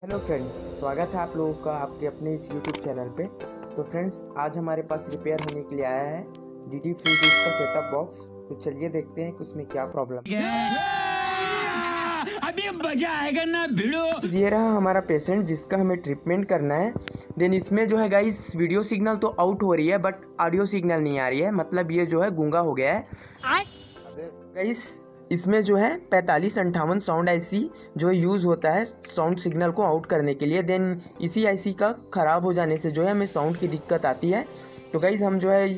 Hello friends, स्वागत है आप लोगों का आपके अपने इस यूट्यूब चैनल पे। तो फ्रेंड्स, आज हमारे पास रिपेयर होने के लिए आया है डीडी फ्री डिश का सेटअप बॉक्स। तो चलिए देखते हैं कि उसमें क्या प्रॉब्लम है। अभी मजा आएगा ना भिड़ो। ये रहा हमारा पेशेंट जिसका हमें ट्रीटमेंट करना है। देन इसमें जो है गाइस वीडियो सिग्नल तो आउट हो रही है बट ऑडियो सिग्नल नहीं आ रही है, मतलब ये जो है गूंगा हो गया है गाइस। इसमें जो है 4558 साउंड आईसी जो यूज़ होता है साउंड सिग्नल को आउट करने के लिए। देन इसी आईसी का ख़राब हो जाने से जो है हमें साउंड की दिक्कत आती है। तो गाइस हम जो है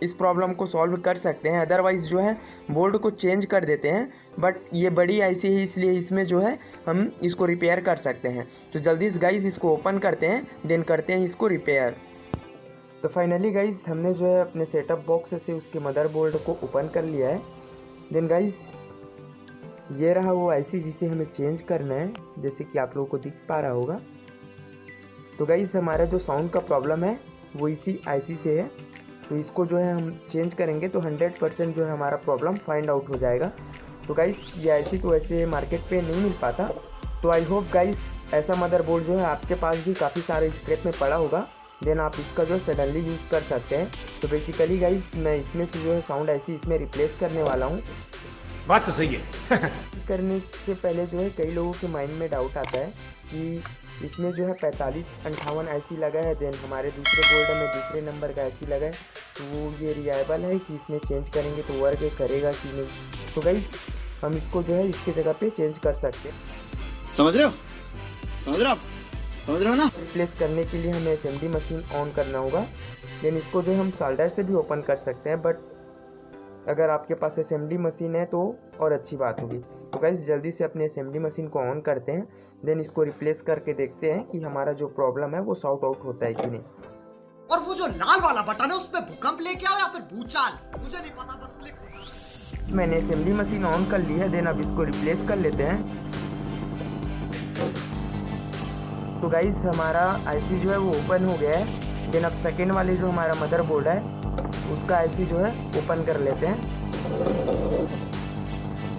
इस प्रॉब्लम को सॉल्व कर सकते हैं, अदरवाइज़ जो है बोर्ड को चेंज कर देते हैं। बट ये बड़ी आईसी है इसलिए इसमें जो है हम इसको रिपेयर कर सकते हैं। तो जल्दी से गाइस इसको ओपन करते हैं, देन करते हैं इसको रिपेयर। तो फाइनली गाइस हमने जो है अपने सेटअप बॉक्स से उसके मदरबोर्ड को ओपन कर लिया है। देन गाइस ये रहा वो आईसी जिसे हमें चेंज करना है, जैसे कि आप लोगों को दिख पा रहा होगा। तो गाइस हमारा जो साउंड का प्रॉब्लम है वो इसी आईसी से है। तो इसको जो है हम चेंज करेंगे तो 100% जो है हमारा प्रॉब्लम फाइंड आउट हो जाएगा। तो गाइस ये आईसी तो वैसे मार्केट पे नहीं मिल पाता। तो आई होप गाइस ऐसा मदरबोर्ड जो है आपके पास भी काफ़ी सारे स्क्रैप में पड़ा होगा, देन आप इसका जो है सडनली यूज़ कर सकते हैं। तो बेसिकली गाइस मैं इसमें से जो है साउंड आईसी इसमें रिप्लेस करने वाला हूँ। बात तो सही है। करने से पहले जो है कई लोगों के माइंड में डाउट आता है कि इसमें जो है 4558 आईसी लगा है, देन हमारे दूसरे बोर्ड में दूसरे नंबर का आईसी लगा है। तो वो ये रिलायबल है कि इसमें चेंज करेंगे तो वर्क करेगा कि नहीं। तो गाइस हम इसको जो है इसके जगह पे चेंज कर सकते हैं। समझ रहे हो ना। रिप्लेस करने के लिए हमें एसएमडी मशीन ऑन करना होगा। देन इसको जो हम सोल्डर से भी ओपन कर सकते हैं, बट अगर आपके पास एसएमडी मशीन है तो और अच्छी बात होगी। तो गाइस जल्दी से अपने एसएमडी मशीन को ऑन करते हैं, देन इसको रिप्लेस करके देखते हैं कि हमारा जो प्रॉब्लम है वो सॉर्ट आउट होता है कि नहीं। और वो जो लाल वाला बटन है उस पे भूकंप लेके आओ या फिर भूचाल, मुझे नहीं पता, बस क्लिक हो जाए। मैंने एसएमडी मशीन ऑन कर ली है, देन अब इसको रिप्लेस कर लेते हैं। तो गाइस हमारा आईसी जो है वो ओपन हो गया है। देन अब सेकेंड वाले जो हमारा मदरबोर्ड है उसका आईसी जो है ओपन कर लेते हैं।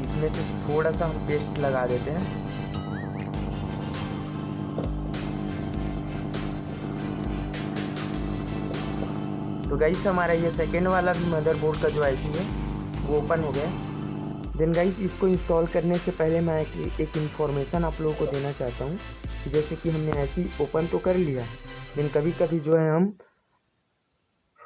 इसमें से थोड़ा सा हम पेस्ट लगा देते हैं। तो गाइस हमारा ये सेकेंड वाला भी मदरबोर्ड का जो आईसी है वो ओपन हो गया। देन गाइस इसको इंस्टॉल करने से पहले मैं एक इन्फॉर्मेशन आप लोगों को देना चाहता हूँ। जैसे कि हमने आईसी ओपन तो कर लिया, लेकिन कभी कभी जो है हम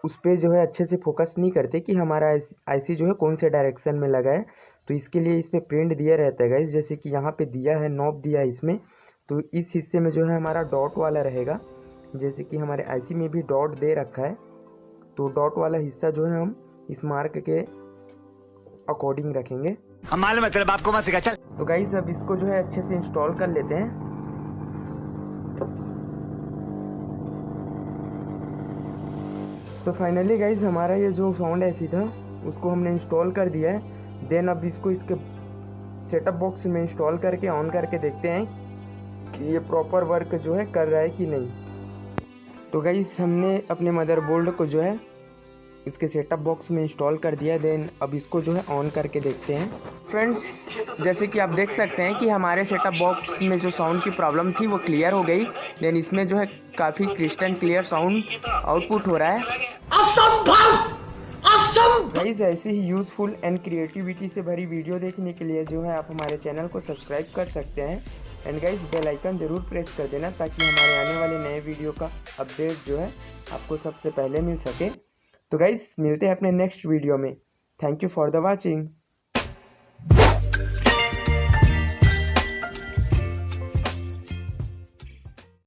उस पर जो है अच्छे से फोकस नहीं करते कि हमारा आईसी जो है कौन से डायरेक्शन में लगा है। तो इसके लिए इसमें प्रिंट दिया रहता है गाइस, जैसे कि यहाँ पे दिया है, नॉब दिया है इसमें। तो इस हिस्से में जो है हमारा डॉट वाला रहेगा, जैसे कि हमारे आईसी में भी डॉट दे रखा है। तो डॉट वाला हिस्सा जो है हम इस मार्क के अकॉर्डिंग रखेंगे। हम मालूम है तेरे बाप को मत सिखा, चल। तो गाइस अब इसको जो है अच्छे से इंस्टॉल कर लेते हैं। तो फाइनली गाइस हमारा ये जो साउंड आईसी था उसको हमने इंस्टॉल कर दिया है। देन अब इसको इसके सेटअप बॉक्स में इंस्टॉल करके ऑन करके देखते हैं कि ये प्रॉपर वर्क जो है कर रहा है कि नहीं। तो गाइस हमने अपने मदरबोर्ड को जो है इसके सेटअप बॉक्स में इंस्टॉल कर दिया। देन अब इसको जो है ऑन करके देखते हैं। फ्रेंड्स जैसे कि आप देख सकते हैं कि हमारे सेटअप बॉक्स में जो साउंड की प्रॉब्लम थी वो क्लियर हो गई। देन इसमें जो है काफ़ी क्रिस्टल क्लियर साउंड आउटपुट हो रहा है। गाइस ऐसी ही यूज़फुल एंड क्रिएटिविटी से भरी वीडियो देखने के लिए जो है आप हमारे चैनल को सब्सक्राइब कर सकते हैं। एंड गाइस बेल आइकन ज़रूर प्रेस कर देना ताकि हमारे आने वाले नए वीडियो का अपडेट जो है आपको सबसे पहले मिल सके। तो गाइस मिलते हैं अपने नेक्स्ट वीडियो में। Thank you for the watching.